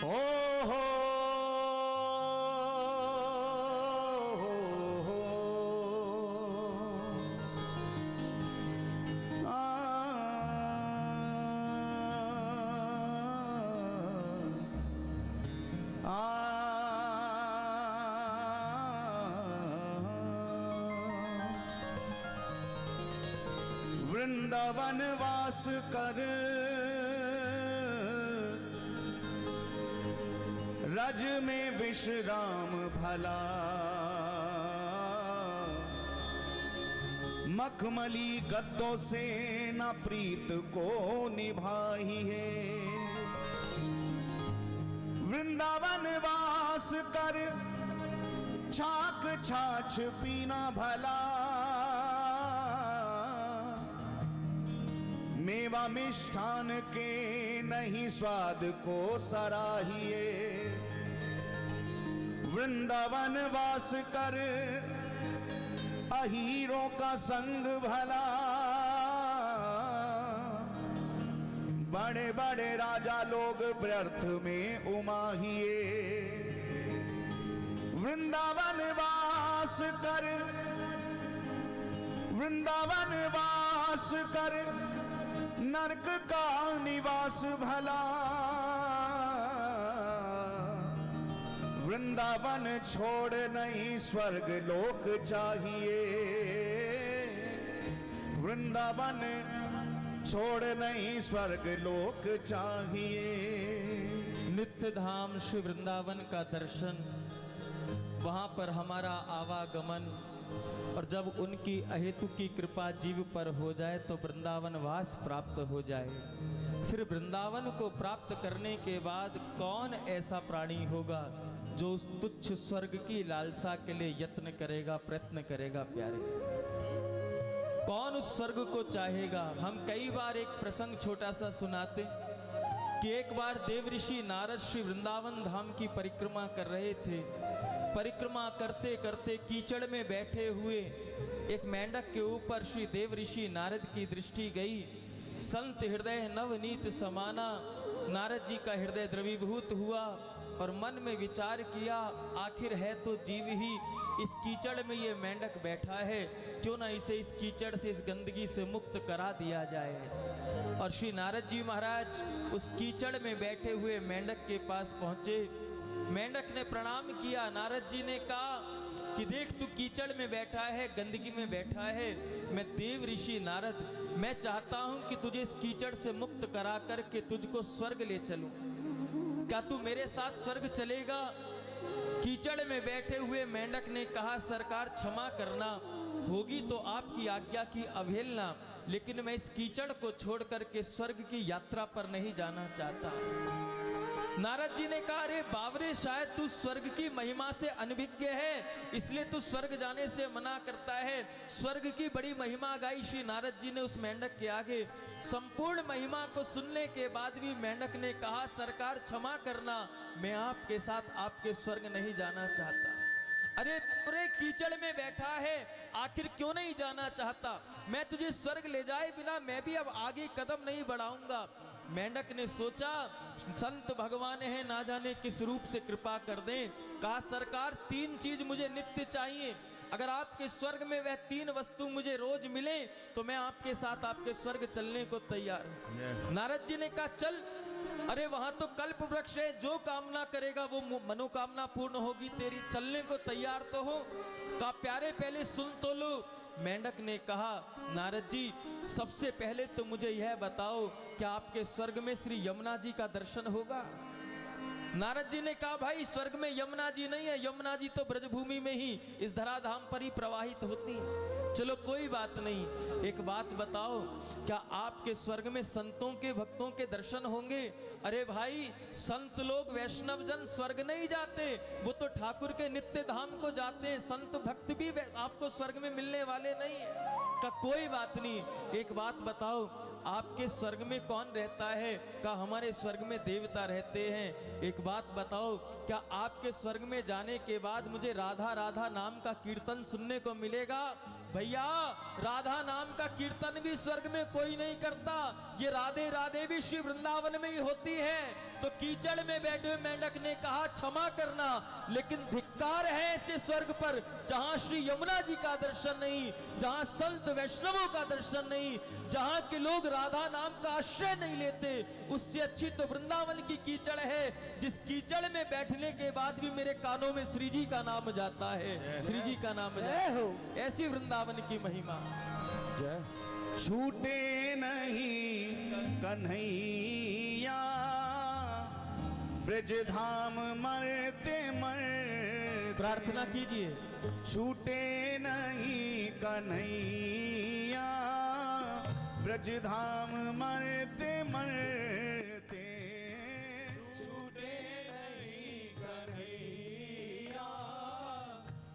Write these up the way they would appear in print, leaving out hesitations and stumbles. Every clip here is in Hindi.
ओ हो वृंदावन वास कर रज में विश्राम भला, मखमली गद्दों से न प्रीत को निभाई है। वृंदावन वास कर छाक छाछ पीना भला, मेवा मिष्ठान के नहीं स्वाद को सराहिए। वृंदावन वास कर अहीरों का संग भला, बड़े बड़े राजा लोग व्यर्थ में उमाहिए। वृंदावन वास कर, वृंदावन वास कर नरक का निवास भला, वृंदावन छोड़ नहीं स्वर्ग लोक चाहिए। वृंदावन छोड़ नहीं स्वर्ग लोक चाहिए। नित्य धाम श्री वृंदावन का दर्शन, वहाँ पर हमारा आवागमन, और जब उनकी अहेतु की कृपा जीव पर हो जाए तो वृंदावन वास प्राप्त हो जाए। फिर वृंदावन को प्राप्त करने के बाद कौन ऐसा प्राणी होगा जो उस तुच्छ स्वर्ग की लालसा के लिए यत्न करेगा, प्रयत्न करेगा। प्यारे, कौन उस स्वर्ग को चाहेगा। हम कई बार एक प्रसंग छोटा सा सुनाते कि एक बार देवऋषि नारद श्री वृंदावन धाम की परिक्रमा कर रहे थे। परिक्रमा करते करते कीचड़ में बैठे हुए एक मेंढक के ऊपर श्री देवऋषि नारद की दृष्टि गई। संत हृदय नवनीत समाना, नारद जी का हृदय द्रवीभूत हुआ और मन में विचार किया, आखिर है तो जीव ही, इस कीचड़ में ये मेंढक बैठा है, क्यों ना इसे इस कीचड़ से, इस गंदगी से मुक्त करा दिया जाए। और श्री नारद जी महाराज उस कीचड़ में बैठे हुए मेंढक के पास पहुंचे। मेंढक ने प्रणाम किया। नारद जी ने कहा कि देख, तू कीचड़ में बैठा है, गंदगी में बैठा है, मैं देव ऋषि नारद, मैं चाहता हूं कि तुझे इस कीचड़ से मुक्त करा करके तुझको स्वर्ग ले चलूं। क्या तू मेरे साथ स्वर्ग चलेगा? कीचड़ में बैठे हुए मेंढक ने कहा, सरकार क्षमा करना, होगी तो आपकी आज्ञा की अवहेलना, लेकिन मैं इस कीचड़ को छोड़ करके स्वर्ग की यात्रा पर नहीं जाना चाहता। नारद जी ने कहा, अरे बावरे, शायद तू स्वर्ग की महिमा से अनभिज्ञ है, इसलिए तू स्वर्ग जाने से मना करता है। स्वर्ग की बड़ी महिमा गाई श्री नारद जी ने उस मेंढक के आगे। संपूर्ण महिमा को सुनने के बाद भी मेंढक ने कहा, सरकार क्षमा करना, मैं आपके साथ आपके स्वर्ग नहीं जाना चाहता। अरे पूरे कीचड़ में बैठा है, आखिर क्यों नहीं जाना चाहता? मैं तुझे स्वर्ग ले जाए बिना मैं भी अब आगे कदम नहीं बढ़ाऊंगा। मेंढक ने सोचा, संत भगवान है, ना जाने किस रूप से कृपा कर दें। कहा, सरकार, 3 चीज मुझे नित्य चाहिए, अगर आपके स्वर्ग में वह 3 वस्तु मुझे रोज मिले तो मैं आपके साथ आपके स्वर्ग चलने को तैयार हूं। नारद जी ने कहा, चल। अरे वहां तो कल्प वृक्ष है, जो कामना करेगा वो मनोकामना पूर्ण होगी तेरी, चलने को तैयार तो हो। कहा, प्यारे पहले सुन तो लो। मेंढक ने कहा, नारद जी, सबसे पहले तो मुझे यह बताओ, क्या आपके स्वर्ग में श्री यमुना जी का दर्शन होगा? नारद जी ने कहा, भाई स्वर्ग में यमुना जी नहीं है, यमुना जी तो ब्रजभूमि में ही, इस धराधाम पर ही प्रवाहित होती है। चलो कोई बात नहीं, एक बात बताओ, क्या आपके स्वर्ग में संतों के, भक्तों के दर्शन होंगे? अरे भाई, संत लोग, वैष्णव जन स्वर्ग नहीं जाते, वो तो ठाकुर के नित्य धाम को जाते हैं। संत भक्त भी आपको स्वर्ग में मिलने वाले नहीं है। का कोई बात नहीं, एक बात बताओ, आपके स्वर्ग में कौन रहता है? का हमारे स्वर्ग में देवता रहते हैं। एक बात बताओ, क्या आपके स्वर्ग में जाने के बाद मुझे राधा राधा नाम का कीर्तन सुनने को मिलेगा? भैया, राधा नाम का कीर्तन भी स्वर्ग में कोई नहीं करता, ये राधे राधे भी श्री वृंदावन में ही होती है। तो कीचड़ में बैठे हुए मेंढक ने कहा क्षमा करना, लेकिन धिक्कार है ऐसे स्वर्ग पर जहां श्री यमुना जी का दर्शन नहीं, जहां संत वैष्णवों का दर्शन नहीं, जहां के लोग राधा नाम का आश्रय नहीं लेते। उससे अच्छी तो वृंदावन की कीचड़ है, जिस कीचड़ में बैठने के बाद भी मेरे कानों में श्री जी का नाम जाता है, श्री जी का नाम जाता है। ऐसी वृंदावन की महिमा। जय। छूटे नहीं कन्हैया ब्रज धाम मरते मरते। प्रार्थना कीजिए। छूटे नहीं कन्हैया ब्रज धाम मरते मरते। छूटे नहीं कन्हैया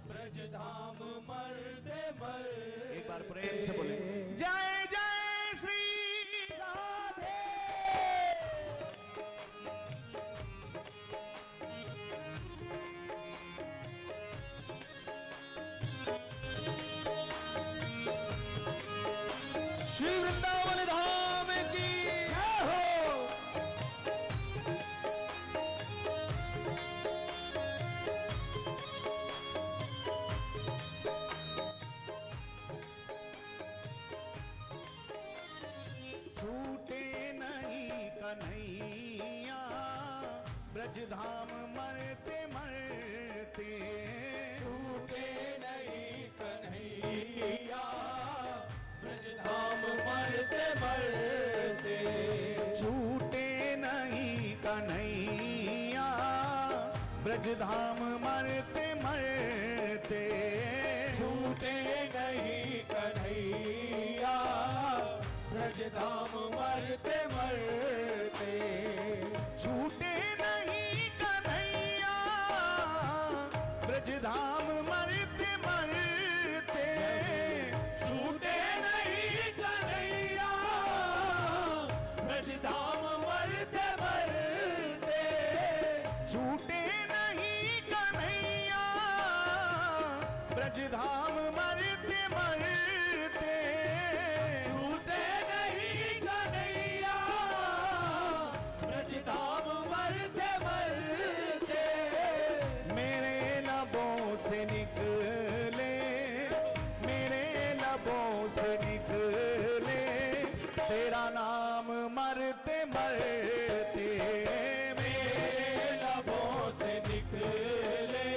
ब्रज धाम मरते मरते। एक बार प्रेम से बोले जय जय श्री राधे। श्री वृंदावन धाम की जय हो। छूटे नहीं कन्हैया ब्रज धाम मरते मरते। छूटे नहीं कन्हैया ब्रज धाम मरते मरते। छूटे नहीं कन्हैया ब्रज धाम मरते मरते। छूटे नहीं कन्हैया ब्रज धाम मरते मरते। छूटे नहीं कन्हैया ब्रज धाम मरते मरते। छूटे नहीं कन्हैया ब्रज धाम मरते मरते। छूटे नहीं कन्हैया ब्रज धाम मरते मरते। छूटे नहीं कन्हैया ब्रज धाम मरते मरते। मेरे लबों से निकले, मेरे लबों से निकले तेरा नाम मरते मरते। मेरे लबों से निकले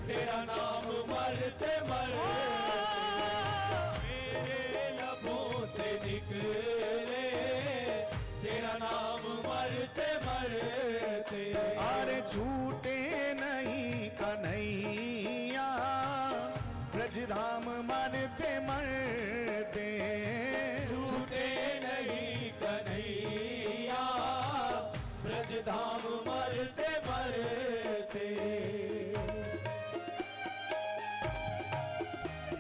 तेरा नाम मरते मरते। मेरे लबों से निकले तेरा नाम मरते मरते। अरे छूटे नहीं कन्हैया ब्रज धाम मरते मरते। छूटे नहीं कन्हैया ब्रज धाम मरते मरते।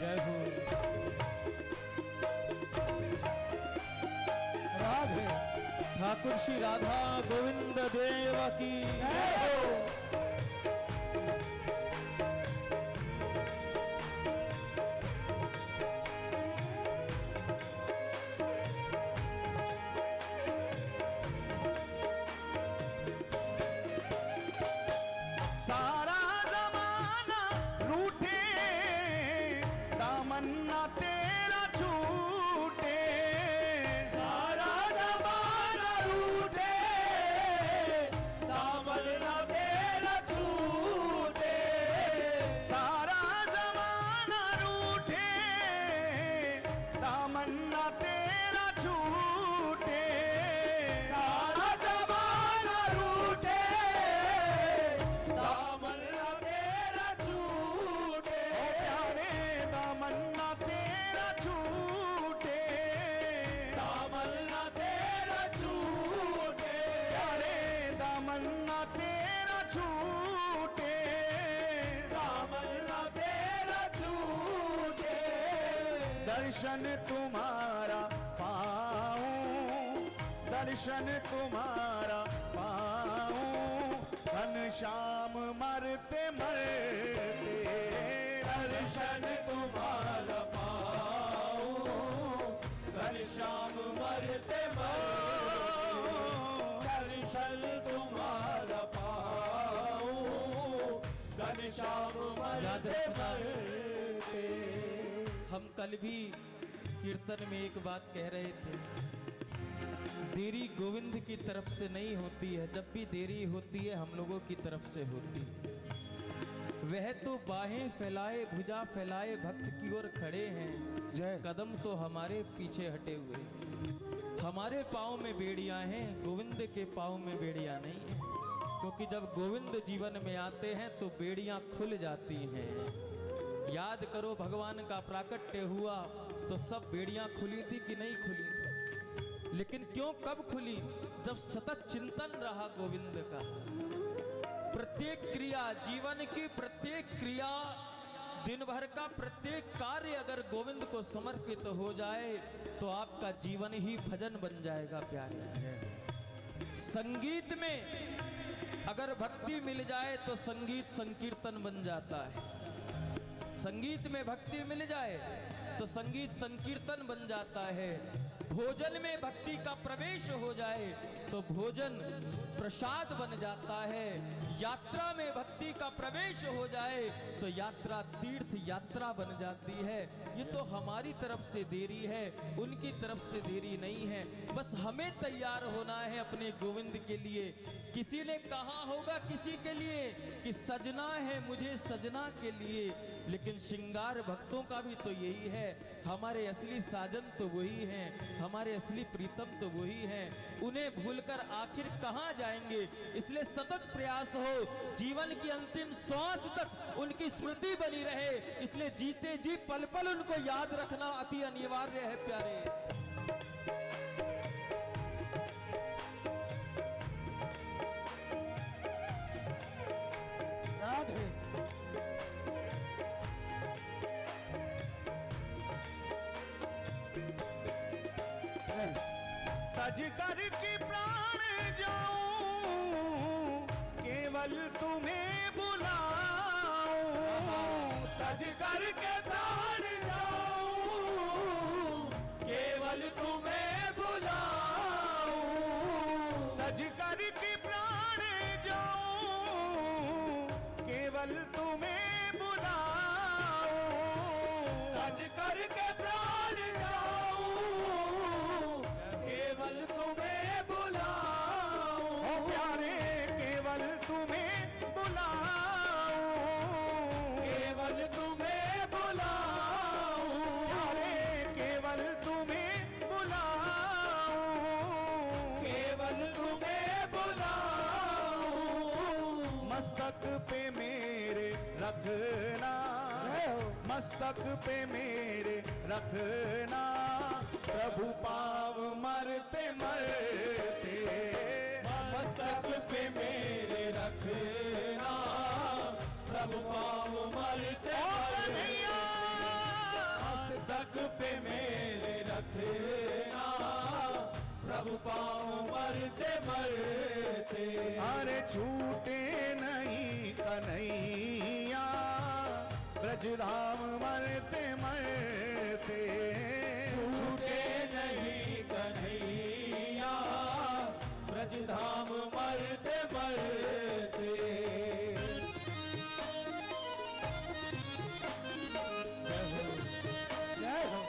जय हो राधे। ठाकुर श्री राधा गोविंद देव की जय हो। सारा जमाना रूठे दामन्ना तेरा छूटे। सारा जमाना रूठे दामन ना तेरा छूटे। सारा जमाना रूठे दामन्ना तेरा छूटे। सारा जमाना रूठे दामन ना तेरा छूटे। ओ प्यारे दामन्ना तेरा छूटे। दामन ना तेरा छूटे। प्यारे दामन्ना तेरा छूटे। दामन ना तेरा छूटे। दर्शन तुम्हारा पाऊं, दर्शन तुम्हारा पाऊं, घनश्याम मरते मरते दर्शन तुम्हारा पाऊं, घनश्याम मरते मरते दर्शन तुम्हारा पाऊं, घनश्याम मरते मरते। हम कल भी कीर्तन में एक बात कह रहे थे, देरी गोविंद की तरफ से नहीं होती है, जब भी देरी होती है हम लोगों की तरफ से होती है। वह तो बाहें फैलाए भुजा फैलाए भक्त की ओर खड़े हैं, कदम तो हमारे पीछे हटे हुए हैं। हमारे पाँव में बेड़ियां हैं, गोविंद के पाँव में बेड़ियां नहीं है, क्योंकि जब गोविंद जीवन में आते हैं तो बेड़ियां खुल जाती हैं। याद करो भगवान का प्राकट्य हुआ तो सब बेड़ियां खुली थी कि नहीं खुली थी, लेकिन क्यों कब खुली? जब सतत चिंतन रहा गोविंद का। प्रत्येक क्रिया, जीवन की प्रत्येक क्रिया, दिन भर का प्रत्येक कार्य अगर गोविंद को समर्पित हो जाए तो आपका जीवन ही भजन बन जाएगा प्यारे। संगीत में अगर भक्ति मिल जाए तो संगीत संकीर्तन बन जाता है। संगीत में भक्ति मिल जाए तो संगीत संकीर्तन बन जाता है। भोजन में भक्ति का प्रवेश हो जाए तो भोजन प्रसाद बन जाता है। यात्रा में भक्ति का प्रवेश हो जाए तो यात्रा तीर्थ यात्रा बन जाती है। ये तो हमारी तरफ से देरी है, उनकी तरफ से देरी नहीं है। बस हमें तैयार होना है अपने गोविंद के लिए। किसी ने कहा होगा किसी के लिए कि सजना है मुझे सजना के लिए, लेकिन श्रृंगार भक्तों का भी तो यही है। हमारे असली साजन तो वही हैं, हमारे असली प्रीतम तो वही हैं। उन्हें भूलकर आखिर कहाँ जाएंगे? इसलिए सतत प्रयास हो, जीवन की अंतिम श्वास तक उनकी स्मृति बनी रहे। इसलिए जीते जी पल पल उनको याद रखना अति अनिवार्य है प्यारे। तज कर के प्राण जाऊं, केवल तुम्हें बुलाऊं। तज कर के प्राण जाऊं, केवल तुम्हें बुलाऊं। तज कर के प्राण जाऊं, केवल तुम्हें बुलाऊं। तज कर के प्राण जाऊं, केवल तुम्हें बुलाऊं। ओ प्यारे केवल तुम्हें बुलाऊं, केवल तुम्हें बुलाऊं। प्यारे केवल तुम्हें बुलाऊं, केवल तुम्हें बुलाऊं। मस्तक पे मेरे रखना, मस्तक पे मेरे रखना, प्रभु पाव मरते मरते। मस्तक पे मेरे रखना, प्रभु पाव मरते मरते। मस्तक पे मेरे रखना, प्रभु पाव मरते मरते। अरे छूटे नहीं कन्हैया, ब्रजधाम मरते मरते। छूटे नहीं कन्हैया, ब्रजधाम मरते मरते। जय हो।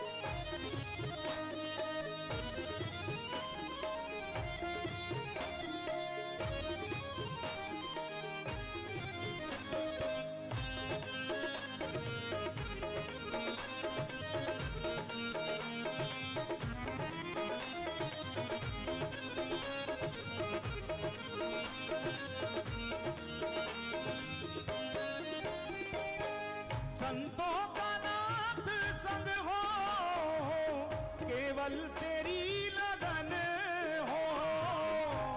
संतों का नाथ संग हो, केवल तेरी लगन हो।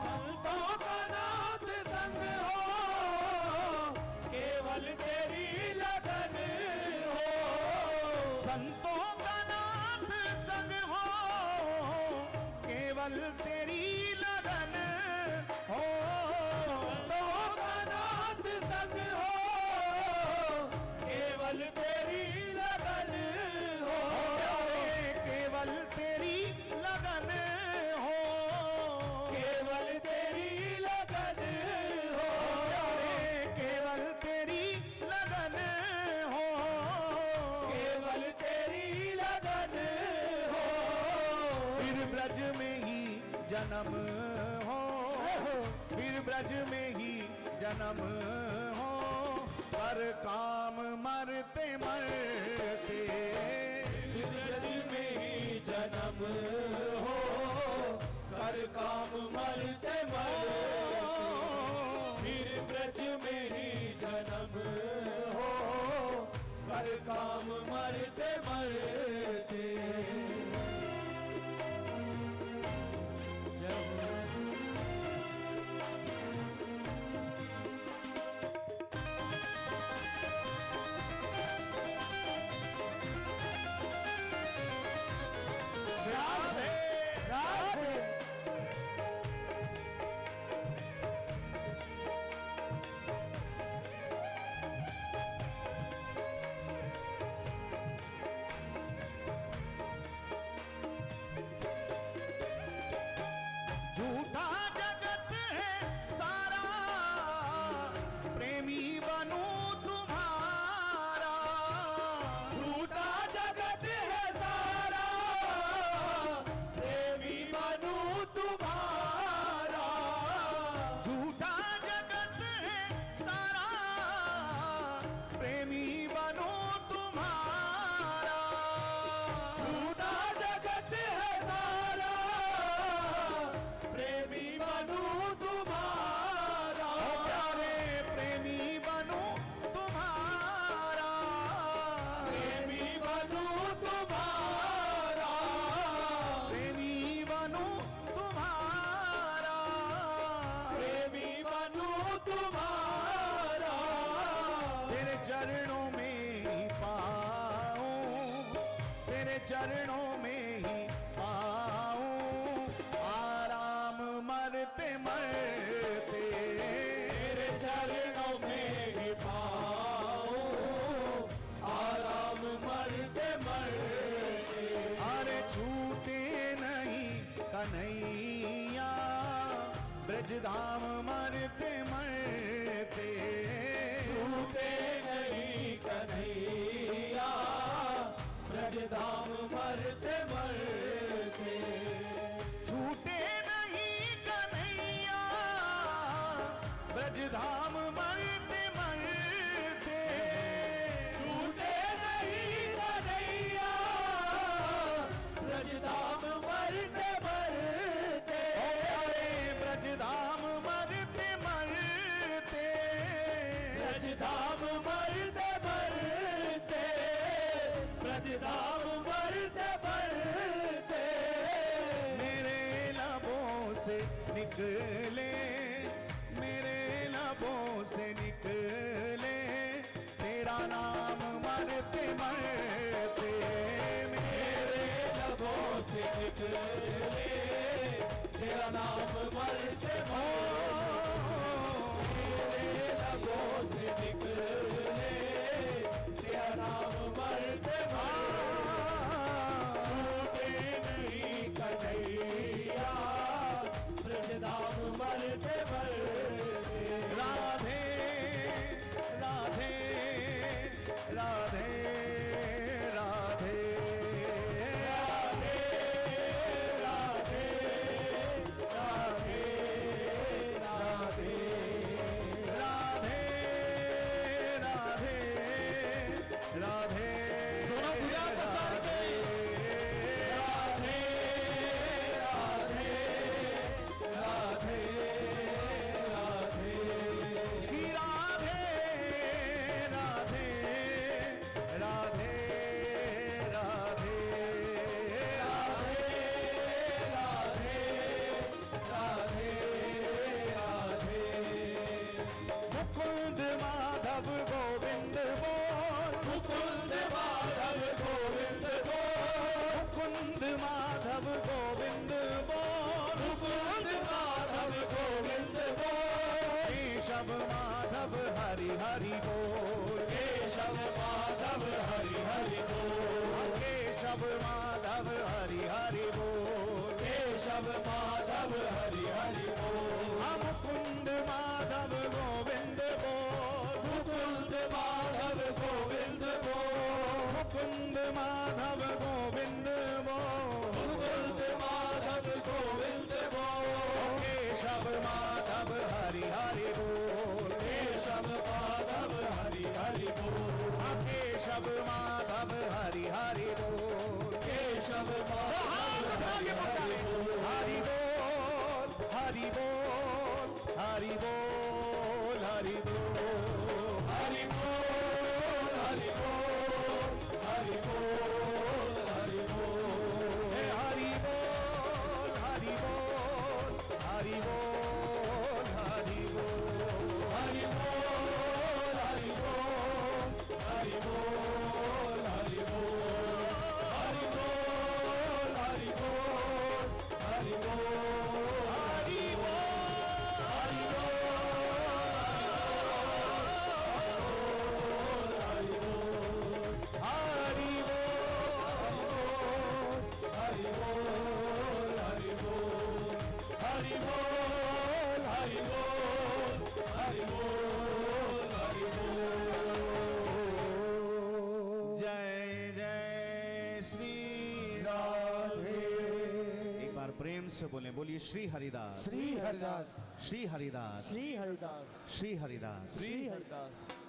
संतों का नाथ संग हो, केवल तेरी लगन हो। संतों का नाथ केवल तेरी लगन हो, तो का नाथ संग हो, केवल तेरी लगन हो, केवल तेरी लगन हो, केवल तेरी लगन हो, केवल तेरी लगन हो, केवल तेरी लगन हो। फिर ब्रज में ही जन्म हो, फिर ब्रज में ही जन्म हो, पर काम मरते मरते, फिर ब्रज में ही जन्म हो, कर काम मरते मरते, फिर ब्रज में ही जन्म हो, कर काम मरते मरते। जब राधे राधे। झूठा जगत है सारा, प्रेमी बनूं तुम्हारा, झूठा जगत है सारा, प्रेमी बनूं तुम्हारा। झूठा जगत है सारा, प्रेमी बनूं तुम्हारा, झूठा जगत है सारा, प्रेमी बनूं तुम्हारा। प्यारे प्रेमी बनूं तुम्हारा, प्रेमी बनूं तुम्हारा, प्रेमी बनूं तुम्हारा, प्रेमी बनूं तुम्हारा। तेरे चरणों में ही पाऊं, तेरे चरणों में ही पाऊं आराम मरते मरते, तेरे चरणों में ही पाऊं आराम मरते मरते। अरे छूटे नहीं कन्हैया ब्रजधाम मरते मरते, छूटे नहीं कन्हैया ब्रजधाम मरते मरते। छूटे नहीं कन्हैया ब्रजधाम मरते मरते, छूटे नहीं कन्हैया ब्रजधाम मरते मरते। अरे ब्रजधाम मरते मरते, ब्रजधाम मरते मरते, ब्रजधाम मरते मरते। मेरे लबों से निकले, मेरे लबों से निकले तेरा नाम मरते मरते, मेरे लबों से निकले तेरा नाम मरते मरते। मेरे लबों से निकले तेरा नाम मरते मरते। छूटे नहीं कन्हैया ब्रजधाम मरते मरते। राधे राधे राधे राधे राधे राधे राधे राधे राधे राधे राधे। दोनों भुजा पसार के। राधे राधे राधे राधे। श्री राधे राधे राधे राधे राधे राधे राधे राधे। मुकुंद माधव गोविंद बोल, मुकुंद माधव गोविंद बोल, मुकुंद माधव गोविंद बोल, केशव माधव हरि हरि बोल, केशव माधव हरि हरि बोल, केशव माधव हरि हरि बोल, केशव माधव हरि हरि बोल, मुकुंद माधव गोविंद बोल, मुकुंद माधव गोविंद बोल, मुकुंद माधव गोविंद बोल, मुकुंद माधव गोविंद बोल, केशव माधव हरि हरि बोल, केशव माधव हरि हरि बोल, केशव माधव हरि हरि बोल, केशव माधव हरि हरि बोल, हरि बोल हरि बोल हरि बोल हरि बोल, हरि बोल हरि बोल हरि बोल हरि बोल, हे हरि बोल हरि बोल हरि बोल हरि बोल, हरि बोल हरि बोल हरि बोल हरि बोल, हरि बोल हरि बोल हरि बोल, हरि हरि हरि बोल हरि बोल, हरि बोल हरि बोल हरि बोल हरि बोल, जय जय श्री राधे। एक बार प्रेम से बोले, बोलिए श्री हरिदास श्री हरिदास, श्री हरिदास श्री हरिदास, श्री हरिदास। श्री हरिदास।